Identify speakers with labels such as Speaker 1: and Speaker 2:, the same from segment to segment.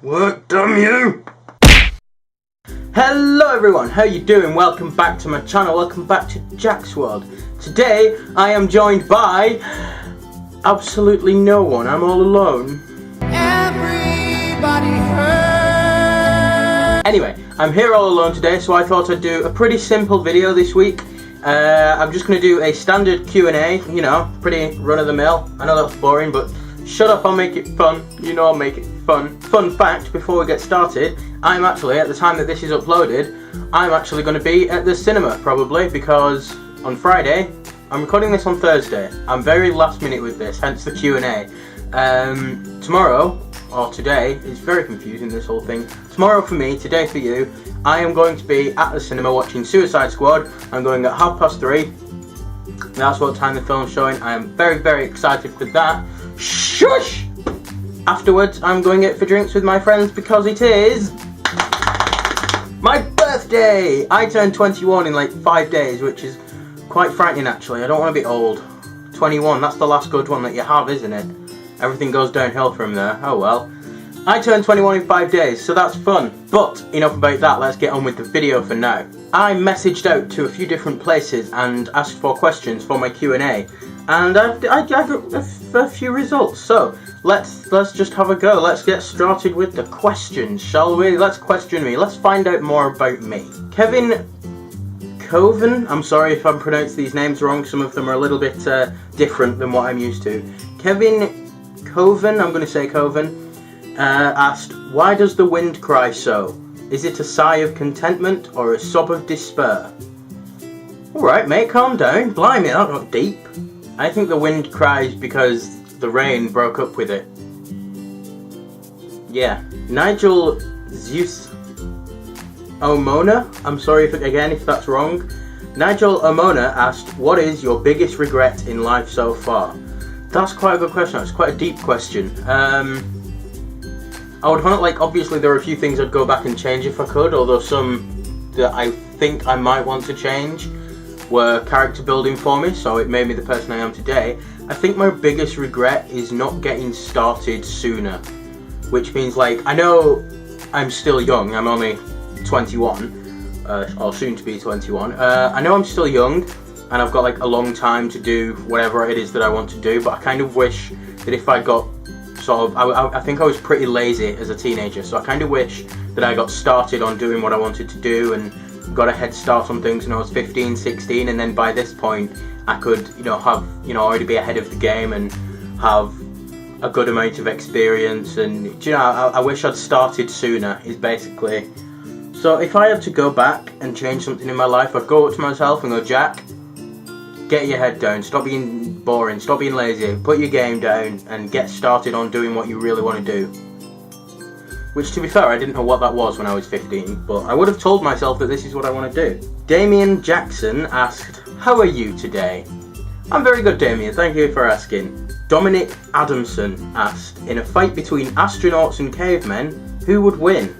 Speaker 1: Work, damn you! Hello everyone, how you doing? Welcome back to my channel, welcome back to Jack's World. Today I am joined by absolutely no one, I'm all alone. Everybody hurts. Anyway, I'm here all alone today, so I thought I'd do a pretty simple video this week. I'm just going to do a standard Q&A, you know, pretty run-of-the-mill. I know that's boring, but shut up, I'll make it fun. You know I'll make it fun. Fun fact, before we get started, I'm actually, at the time that this is uploaded, I'm actually going to be at the cinema, probably, because on Friday, I'm recording this on Thursday. I'm very last minute with this, hence the Q&A. Tomorrow, or today, is very confusing, this whole thing. Tomorrow for me, today for you, I am going to be at the cinema watching Suicide Squad. I'm going at 3:30. That's what time the film's showing. I am very, very excited for that. Shush! Afterwards, I'm going out for drinks with my friends because it is my birthday! I turned 21 in like 5 days, which is quite frightening actually. I don't want to be old. 21, that's the last good one that you have, isn't it? Everything goes downhill from there. Oh well. I turned 21 in 5 days, so that's fun. But enough about that, let's get on with the video for now. I messaged out to a few different places and asked for questions for my Q&A, and I got a few results. So let's just have a go. Let's get started with the questions, shall we? Let's question me. Let's find out more about me. Cavemen, I'm sorry if I'm pronouncing these names wrong. Some of them are a little bit different than what I'm used to. Cavemen, I'm going to say Cavemen. Asked, why does the wind cry so? Is it a sigh of contentment or a sob of despair? Alright mate, calm down. Blimey, that's not deep. I think the wind cries because the rain broke up with it. Yeah. Nigel Zeus Omona, I'm sorry if that's wrong. Nigel Omona asked, what is your biggest regret in life so far? That's quite a good question. That's quite a deep question. I would want, like, obviously there are a few things I'd go back and change if I could, although some that I think I might want to change were character building for me, so it made me the person I am today. I think my biggest regret is not getting started sooner, which means, like, I know I'm still young, I'm only 21, or soon to be 21. I know I'm still young, and I've got, like, a long time to do whatever it is that I want to do, but I kind of wish that if I got I think I was pretty lazy as a teenager, so I kind of wish that I got started on doing what I wanted to do and got a head start on things when I was 15, 16, and then by this point I could, have, already be ahead of the game and have a good amount of experience, and, I wish I'd started sooner, is basically. So if I had to go back and change something in my life, I'd go up to myself and go, Jack, get your head down, stop being boring, stop being lazy, put your game down and get started on doing what you really want to do. Which, to be fair, I didn't know what that was when I was 15, but I would have told myself that this is what I want to do. Damien Jackson asked, how are you today? I'm very good, Damien, thank you for asking. Dominic Adamson asked, in a fight between astronauts and cavemen, who would win?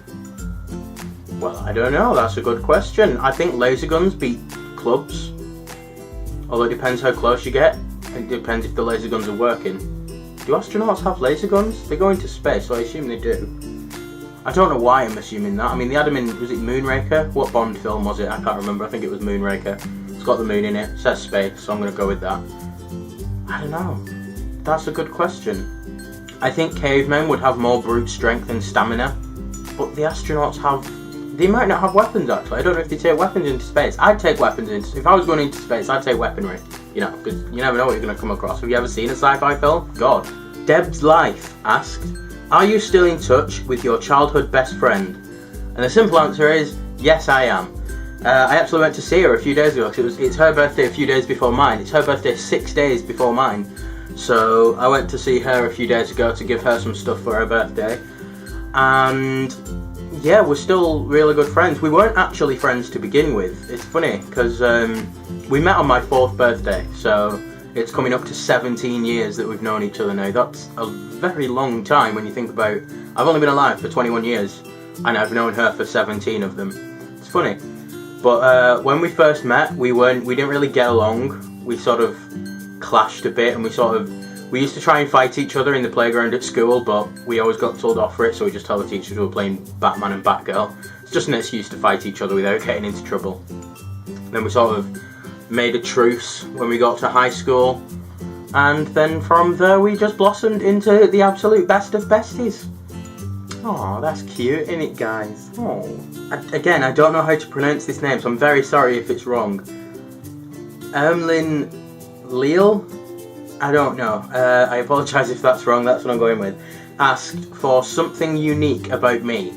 Speaker 1: Well, I don't know, that's a good question. I think laser guns beat clubs. Although it depends how close you get. It depends if the laser guns are working. Do astronauts have laser guns? They go into space, so I assume they do. I don't know why I'm assuming that. I mean, the Adam in, was it Moonraker? What Bond film was it? I can't remember. I think it was Moonraker. It's got the moon in it. It says space, so I'm going to go with that. I don't know. That's a good question. I think cavemen would have more brute strength and stamina. But the astronauts have... They might not have weapons, actually. I don't know if they take weapons into space. I'd take weapons into... If I was going into space, I'd take weaponry. Because you never know what you're going to come across. Have you ever seen a sci-fi film? God. Deb's Life asked, are you still in touch with your childhood best friend? And the simple answer is, yes, I am. I actually went to see her a few days ago, because it's her birthday a few days before mine. It's her birthday 6 days before mine. So I went to see her a few days ago to give her some stuff for her birthday. And... yeah, we're still really good friends. We weren't actually friends to begin with. It's funny, because we met on my 4th birthday, so it's coming up to 17 years that we've known each other now. That's a very long time when you think about... I've only been alive for 21 years, and I've known her for 17 of them. It's funny. But when we first met, we didn't really get along. We sort of clashed a bit, and we We used to try and fight each other in the playground at school, but we always got told off for it, so we just told the teachers we were playing Batman and Batgirl. It's just an excuse to fight each other without getting into trouble. Then we sort of made a truce when we got to high school, and then from there we just blossomed into the absolute best of besties. Oh, that's cute, isn't it, guys? Oh. Again, I don't know how to pronounce this name, so I'm very sorry if it's wrong. Ermlin Leal? I don't know. I apologise if that's wrong, that's what I'm going with. Asked for something unique about me.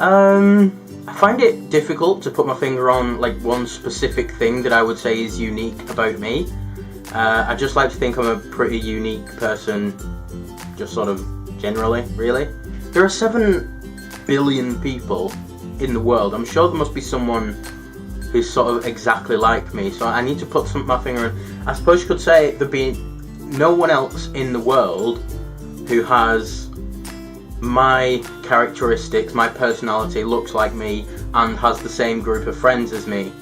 Speaker 1: I find it difficult to put my finger on like one specific thing that I would say is unique about me. I just like to think I'm a pretty unique person, just sort of generally, really. There are 7 billion people in the world. I'm sure there must be someone who's sort of exactly like me, so I need to put my finger on. I suppose you could say there'd be no one else in the world who has my characteristics, my personality, looks like me, and has the same group of friends as me.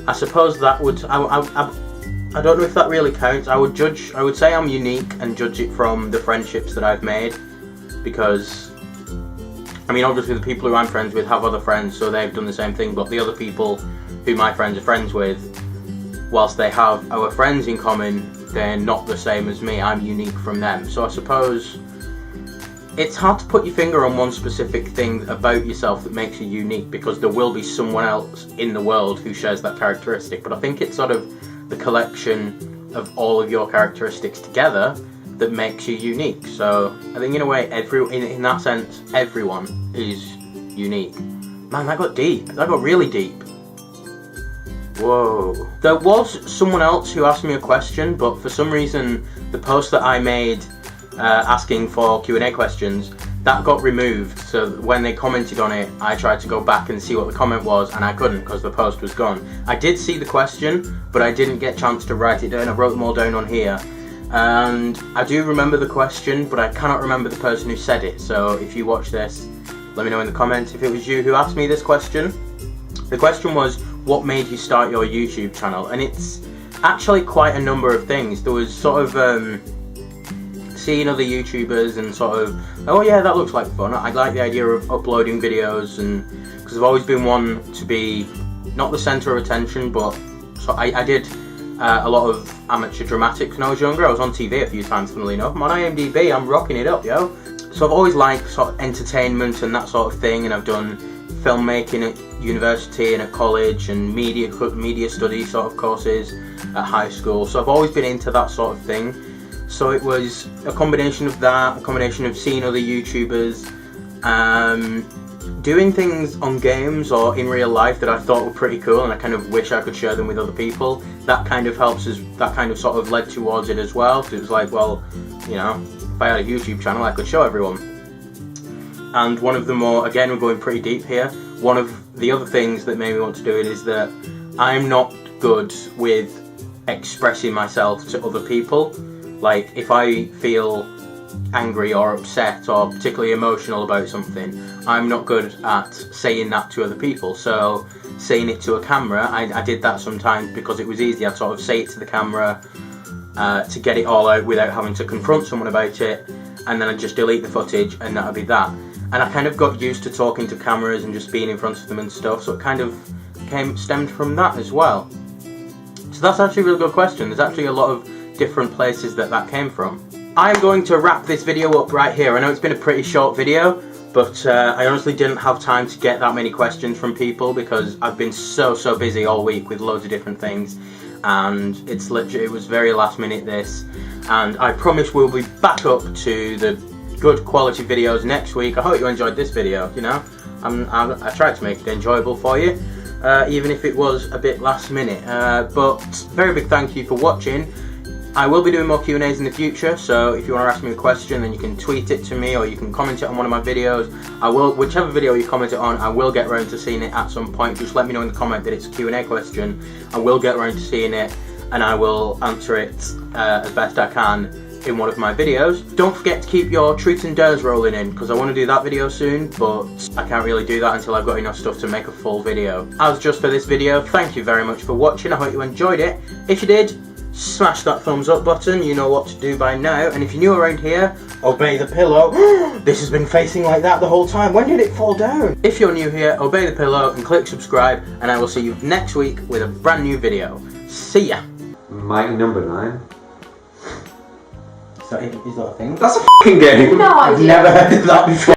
Speaker 1: I suppose that would, I don't know if that really counts. I would say I'm unique and judge it from the friendships that I've made, because I mean, obviously the people who I'm friends with have other friends, so they've done the same thing, but the other people who my friends are friends with, whilst they have our friends in common, they're not the same as me. I'm unique from them. So I suppose it's hard to put your finger on one specific thing about yourself that makes you unique, because there will be someone else in the world who shares that characteristic, but I think it's sort of the collection of all of your characteristics together that makes you unique. So I think in a way, in that sense, everyone is unique. Man, that got deep. That got really deep. Whoa. There was someone else who asked me a question, but for some reason the post that I made asking for Q&A questions, that got removed. So when they commented on it, I tried to go back and see what the comment was, and I couldn't because the post was gone. I did see the question, but I didn't get a chance to write it down. I wrote them all down on here. And I do remember the question, but I cannot remember the person who said it. So if you watch this, let me know in the comments if it was you who asked me this question. The question was, what made you start your YouTube channel? And it's actually quite a number of things. There was sort of seeing other YouTubers and sort of, oh yeah, that looks like fun. I like the idea of uploading videos, and because I've always been one to be not the centre of attention, but so I did a lot of amateur dramatics when I was younger. I was on TV a few times, funnily enough. I'm on IMDb, I'm rocking it up, yo. So I've always liked sort of entertainment and that sort of thing, and I've done filmmaking at university and at college, and media studies sort of courses at high school. So I've always been into that sort of thing. So it was a combination of that, a combination of seeing other YouTubers, doing things on games or in real life that I thought were pretty cool, and I kind of wish I could share them with other people. That kind of helps us, that kind of sort of led towards it as well. So it was like, well, you know, if I had a YouTube channel, I could show everyone. And one of the more, again, we're going pretty deep here, one of the other things that made me want to do it is that I'm not good with expressing myself to other people. Like, if I feel angry or upset or particularly emotional about something, I'm not good at saying that to other people. So saying it to a camera, I did that sometimes because it was easy. I'd sort of say it to the camera to get it all out without having to confront someone about it, and then I'd just delete the footage and that would be that. And I kind of got used to talking to cameras and just being in front of them and stuff, so it kind of stemmed from that as well. So that's actually a really good question. There's actually a lot of different places that came from. I'm going to wrap this video up right here. I know it's been a pretty short video, but I honestly didn't have time to get that many questions from people because I've been so busy all week with loads of different things, and it was very last minute this, and I promise we'll be back up to the good quality videos next week. I hope you enjoyed this video, you know. I tried to make it enjoyable for you, even if it was a bit last minute, but very big thank you for watching. I will be doing more Q&As in the future, so if you want to ask me a question, then you can tweet it to me or you can comment it on one of my videos. Whichever video you comment it on, I will get around to seeing it at some point. Just let me know in the comment that it's a Q&A question. I will get around to seeing it, and I will answer it as best I can in one of my videos. Don't forget to keep your treats and dares rolling in, because I want to do that video soon, but I can't really do that until I've got enough stuff to make a full video. As just for this video, thank you very much for watching. I hope you enjoyed it. If you did, smash that thumbs up button, you know what to do by now. And if you're new around here, obey the pillow. This has been facing like that the whole time. When did it fall down? If you're new here, obey the pillow and click subscribe, and I will see you next week with a brand new video. See ya!
Speaker 2: Mighty number 9.
Speaker 1: Is that a thing?
Speaker 2: That's a f***ing game!
Speaker 3: No idea.
Speaker 1: Never heard of that before.